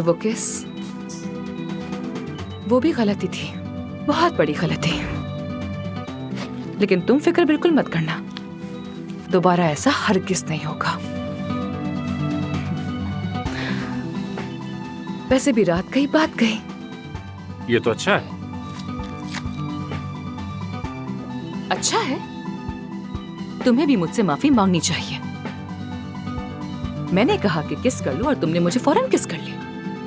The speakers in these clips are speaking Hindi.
वो किस, वो भी गलती थी, बहुत बड़ी गलती। लेकिन तुम फिक्र बिल्कुल मत करना, दोबारा ऐसा हरगिज नहीं होगा। वैसे भी रात गई बात गई। ये तो अच्छा है। अच्छा है? तुम्हें भी मुझसे माफी मांगनी चाहिए। मैंने कहा कि किस कर लो और तुमने मुझे फौरन किस कर ली।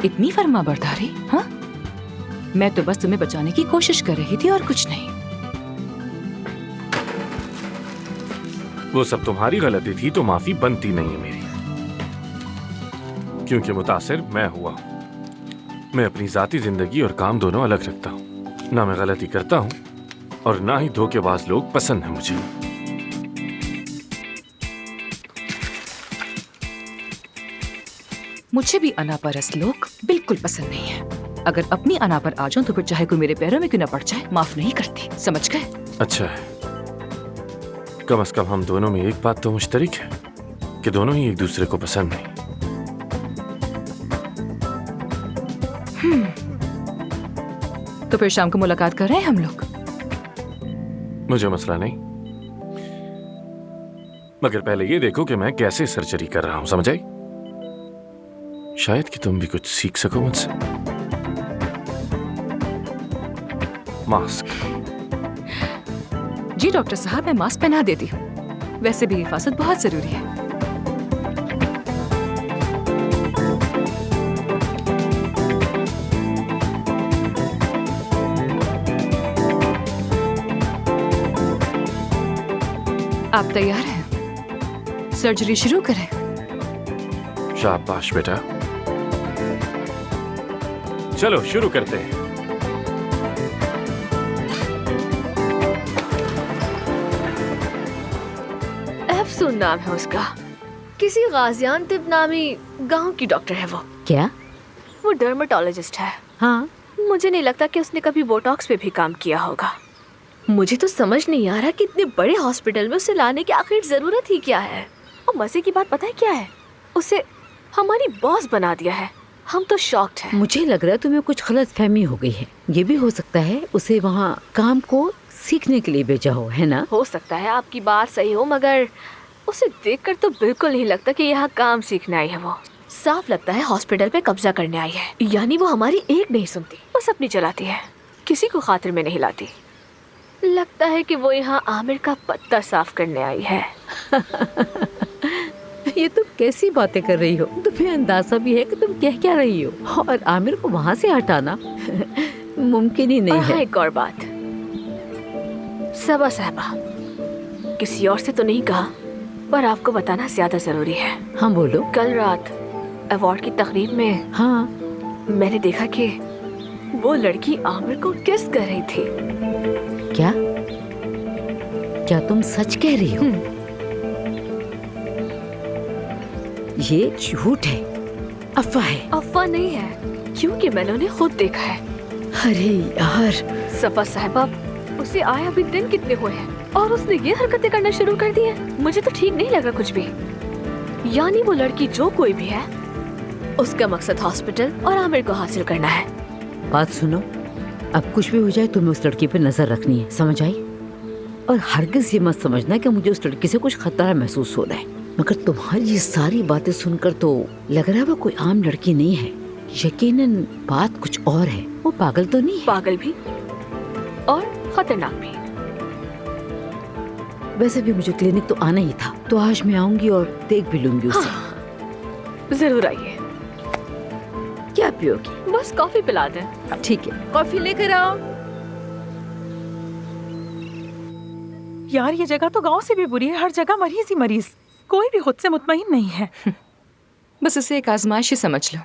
इतनी फर्माबरदारी? हाँ, मैं तो बस तुम्हें बचाने की कोशिश कर रही थी और कुछ नहीं। वो सब तुम्हारी गलती थी तो माफी बनती नहीं है मेरी, क्योंकि मुतासिर मैं हुआ। मैं अपनी जाती जिंदगी और काम दोनों अलग रखता हूँ। ना मैं गलती करता हूँ और ना ही धोखेबाज लोग पसंद हैं मुझे। मुझे भी अनापरस लोग बिल्कुल पसंद नहीं है। अगर अपनी अना पर आ जाऊं तो फिर चाहे कोई मेरे पैरों में क्यों ना पड़ जाए, माफ नहीं करती। समझ गए? अच्छा है, कम से कम हम दोनों में एक बात तो मुश्तरक है कि दोनों ही एक दूसरे को पसंद नहीं। तो फिर शाम को मुलाकात कर रहे हैं हम लोग? मुझे मसला नहीं, मगर पहले ये देखो कि मैं कैसे सर्जरी कर रहा हूं, समझ आई? शायद कि तुम भी कुछ सीख सको मुझसे। मास्क। जी डॉक्टर साहब, मैं मास्क पहना देती हूँ। वैसे भी हिफाजत बहुत जरूरी है। आप तैयार हैं? सर्जरी शुरू करें? शाबाश बेटा, चलो शुरू करते हैं। अफसून नाम है उसका, किसी गाजियानतिब नामी गांव की डॉक्टर है वो। क्या? वो डर्मेटोलॉजिस्ट है। हाँ, मुझे नहीं लगता कि उसने कभी बोटॉक्स पे भी काम किया होगा। मुझे तो समझ नहीं आ रहा कि इतने बड़े हॉस्पिटल में उसे लाने की आखिर जरूरत ही क्या है। और मजे की बात पता है क्या है? उसे हमारी बॉस बना दिया है। हम तो शॉक्ड हैं। मुझे लग रहा है तुम्हें कुछ गलत फहमी हो गई है। ये भी हो सकता है उसे वहाँ काम को सीखने के लिए भेजा हो, है ना? हो सकता है आपकी बात सही हो, मगर उसे देखकर तो बिल्कुल नहीं लगता कि यहाँ काम सीखने आई है। वो साफ लगता है हॉस्पिटल पे कब्जा करने आई है। यानी वो हमारी एक नहीं सुनती, बस अपनी चलाती है, किसी को खातिर में नहीं लाती। लगता है कि वो यहाँ आमिर का पत्ता साफ करने आई है। ये तुम कैसी बातें कर रही हो? तुम्हें अंदाजा भी है कि तुम कह क्या रही हो? और आमिर को वहाँ से हटाना मुमकिन ही नहीं और हाँ, है। एक और बात, सबा साहबा, किसी और से तो नहीं कहा, पर आपको बताना ज्यादा जरूरी है। हाँ बोलो। कल रात अवार्ड की तकरीब में हाँ, मैंने देखा कि वो लड़की आमिर को किस कर रही थी। क्या? क्या तुम सच कह रही हो? ये झूठ है, अफवाह है। अफवाह नहीं है, क्योंकि मैंने उन्हें खुद देखा है। अरे यार, सफा साहिबा, उसे आए अभी दिन कितने हुए हैं और उसने ये हरकतें करना शुरू कर दी है। मुझे तो ठीक नहीं लगा कुछ भी। यानी वो लड़की जो कोई भी है, उसका मकसद हॉस्पिटल और आमिर को हासिल करना है। बात सुनो, अब कुछ भी हो जाए तुम्हें उस लड़की पे नजर रखनी है, समझ आई? और हरगिज ये मत समझना कि मुझे उस लड़की से कुछ खतरा महसूस हो रहा है। मगर तुम्हारी ये सारी बातें सुनकर तो लग रहा है वो कोई आम लड़की नहीं है। यकीनन बात कुछ और है। वो पागल तो नहीं है? पागल भी और खतरनाक भी। वैसे भी मुझे क्लिनिक तो आना ही था, तो आज मैं आऊंगी और देख भी लूंगी उसे। जरूर आइए। क्या पियोगी? बस कॉफी पिला दें। ठीक है, कॉफी लेकर आओ। यार, ये जगह तो गांव से भी बुरी है। हर जगह मरीज ही मरीज, कोई भी खुद से मुतमईन नहीं है। बस इसे एक आजमाइश ही समझ लो।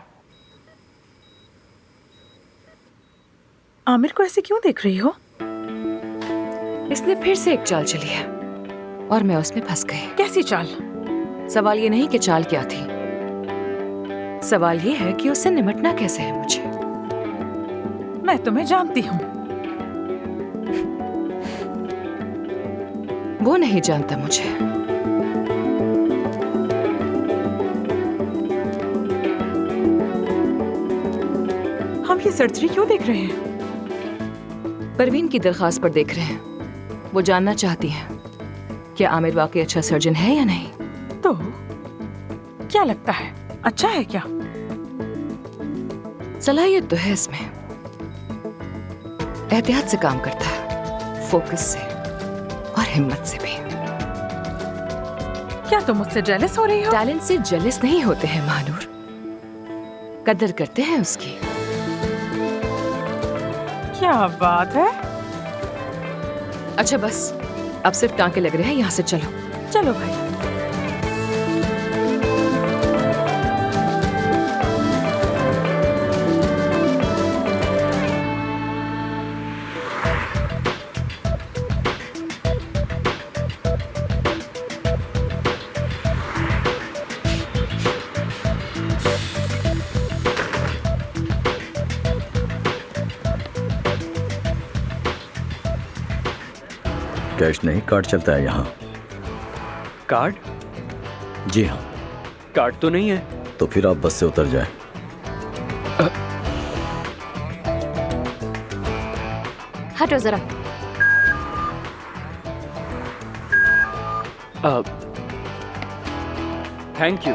आमिर को ऐसे क्यों देख रही हो? इसने फिर से एक चाल चली है और मैं उसमें फंस गई। कैसी चाल? सवाल ये नहीं कि चाल क्या थी, सवाल ये है कि उससे निपटना कैसे है मुझे। मैं तुम्हें जानती हूँ। वो नहीं जानता मुझे। हम ये सर्जरी क्यों देख रहे हैं? परवीन की दरखास्त पर देख रहे हैं। वो जानना चाहती है क्या आमिर वाकई अच्छा सर्जन है या नहीं। तो क्या लगता है, अच्छा है क्या? सलाहियत तो है इसमें, एहतियात से काम करता है, फोकस से और हिम्मत से भी। क्या तुम मुझसे जेलस हो रही हो? टैलेंट से जेलस नहीं होते हैं महानूर, कदर करते हैं उसकी। क्या बात है। अच्छा बस, अब सिर्फ टांके लग रहे हैं, यहाँ से चलो। चलो भाई। कैश नहीं, कार्ड चलता है यहाँ। कार्ड? जी हाँ। कार्ड तो नहीं है। तो फिर आप बस से उतर जाएं। हटो जरा। Thank you.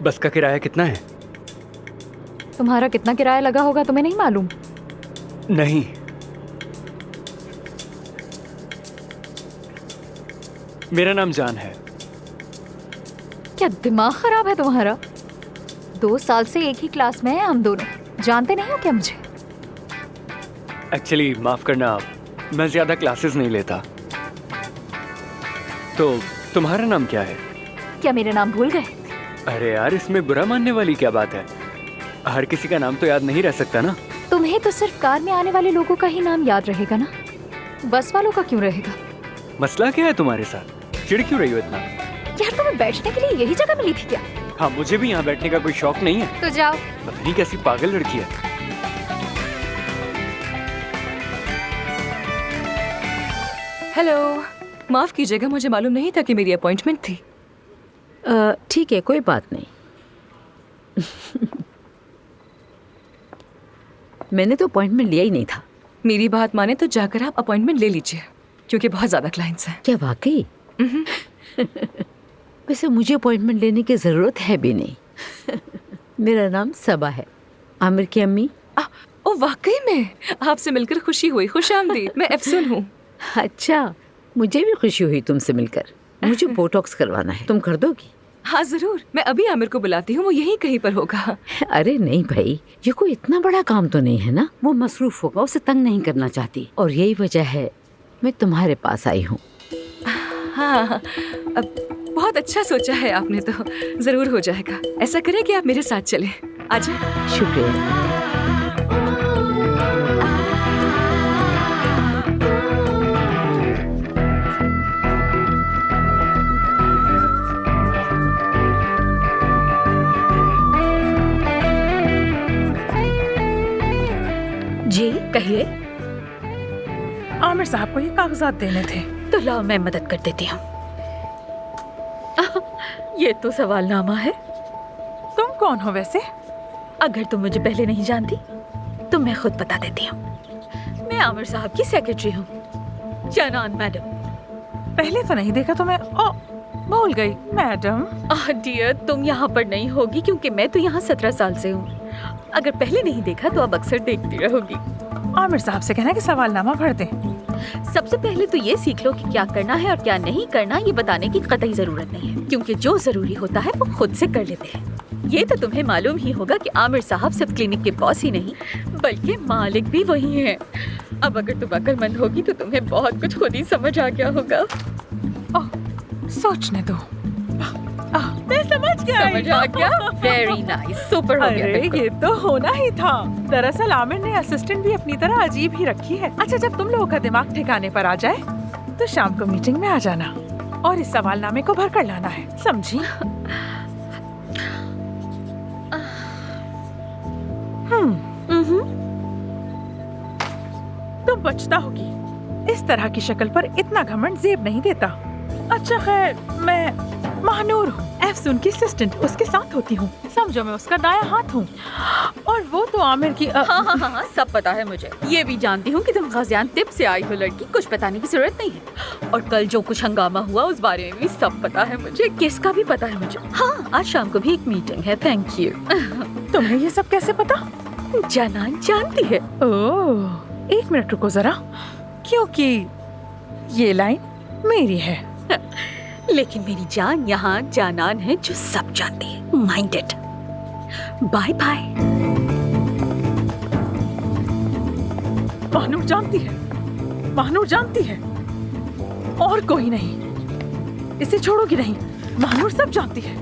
बस का किराया कितना है? तुम्हारा कितना किराया लगा होगा तुम्हें नहीं मालूम? नहीं। मेरा नाम जान है। क्या दिमाग खराब है तुम्हारा? 2 साल से एक ही क्लास में हैं हम दोनों, जानते नहीं हो क्या मुझे? एक्चुअली माफ करना, मैं ज्यादा क्लासेस नहीं लेता। तो तुम्हारा नाम क्या है? क्या मेरा नाम भूल गए? अरे यार, इसमें बुरा मानने वाली क्या बात है? हर किसी का नाम तो याद नहीं रह सकता ना। तुम्हें तो सिर्फ कार में आने वाले लोगों का ही नाम याद रहेगा ना, बस वालों का क्यों रहेगा? मसला क्या है तुम्हारे साथ? चिढ़ क्यों रही हो इतना? यार तुम्हें बैठने के लिए यही जगह मिली थी क्या? हाँ, मुझे भी यहाँ बैठने का कोई शौक नहीं है। तो जाओ। पता नहीं कैसी पागल लड़की है। हेलो, माफ कीजिएगा, मुझे मालूम नहीं था कि मेरी अपॉइंटमेंट थी। ठीक है, कोई बात नहीं। मैंने तो अपॉइंटमेंट लिया ही नहीं था। मेरी बात माने तो जाकर आप अपॉइंटमेंट ले लीजिए, क्योंकि बहुत ज्यादा क्लाइंट्स हैं। क्या वाकई? वैसे मुझे अपॉइंटमेंट लेने की जरूरत है भी नहीं। मेरा नाम सबा है, आमिर की अम्मी। ओ वाकई में, आपसे मिलकर खुशी हुई। खुशामदीद, मैं अफसून हूँ। अच्छा, मुझे भी खुशी हुई तुमसे मिलकर। मुझे बोटॉक्स करवाना है, तुम कर दोगी? हाँ जरूर, मैं अभी आमिर को बुलाती हूँ, वो यहीं कहीं पर होगा। अरे नहीं भाई, ये कोई इतना बड़ा काम तो नहीं है ना। वो मसरूफ होगा, उसे तंग नहीं करना चाहती, और यही वजह है मैं तुम्हारे पास आई हूँ। हाँ, अब बहुत अच्छा सोचा है आपने, तो जरूर हो जाएगा। ऐसा करें कि आप मेरे साथ चलें। आजा। शुक्रिया। जी कहिए। आमिर साहब को ये कागजात देने थे। तो लाओ, मैं मदद कर देती हूँ। ये तो सवालनामा है। तुम कौन हो वैसे? अगर तुम मुझे पहले नहीं जानती तो मैं खुद बता देती हूँ। मैं आमिर साहब की सेक्रेटरी हूँ, जनान मैडम। पहले तो नहीं देखा तुम्हें। ओ, भूल गई मैडम। डियर, तुम यहाँ पर नहीं होगी क्योंकि मैं तो यहाँ 17 साल से हूँ। अगर पहले नहीं देखा तो अब अक्सर देखती रहोगी। आमिर साहब से कहना कि सवालनामा भर दें। सबसे पहले तो ये सीख लो कि क्या करना है और क्या नहीं करना, ये बताने की कतई जरूरत नहीं है, क्योंकि जो जरूरी होता है वो खुद से कर लेते हैं। ये तो तुम्हें मालूम ही होगा कि आमिर साहब सिर्फ क्लिनिक के बॉस ही नहीं बल्कि मालिक भी वही हैं। अब अगर तुम अक्लमंद होगी तो तुम्हें बहुत कुछ खुद ही समझ आ गया होगा। ओह, सोचने दो। मैं समझ समझ आ गया? वेरी नाइस, सुपर हो गया। अरे बिल्कुल। ये तो होना ही था। दरअसल आमिर ने असिस्टेंट भी अपनी तरह अजीब ही रखी है। अच्छा, जब तुम लोगों का दिमाग ठिकाने पर आ जाए तो शाम को मीटिंग में आ जाना और इस सवालनामे को भर कर लाना है, समझी? तुम बचता होगी, इस तरह की शक्ल पर इतना घमंड जेब नहीं देता। अच्छा खैर, मैं महानूर हूँ, एफसून की असिस्टेंट, उसके साथ होती हूँ। समझो मैं उसका दायां हाथ हूँ और वो तो आमिर की हाँ, सब पता है मुझे। ये भी जानती हूँ कि तुम गाजियानतेप से आई हो लड़की, कुछ बताने की जरूरत नहीं है। और कल जो कुछ हंगामा हुआ उस बारे में भी सब पता है मुझे, किसका भी पता है मुझे। हाँ, आज शाम को भी एक मीटिंग है। Thank you. तुम्हें ये सब कैसे पता? जानान जानती है। ओह, एक मिनट रुको जरा, क्योंकि ये लाइन मेरी है। लेकिन मेरी जान यहाँ जानान है जो सब जानती है। Mind it. Bye bye. Mahnoor जानती है, महानूर जानती है, और कोई नहीं। इसे छोड़ोगी नहीं, महानूर सब जानती है।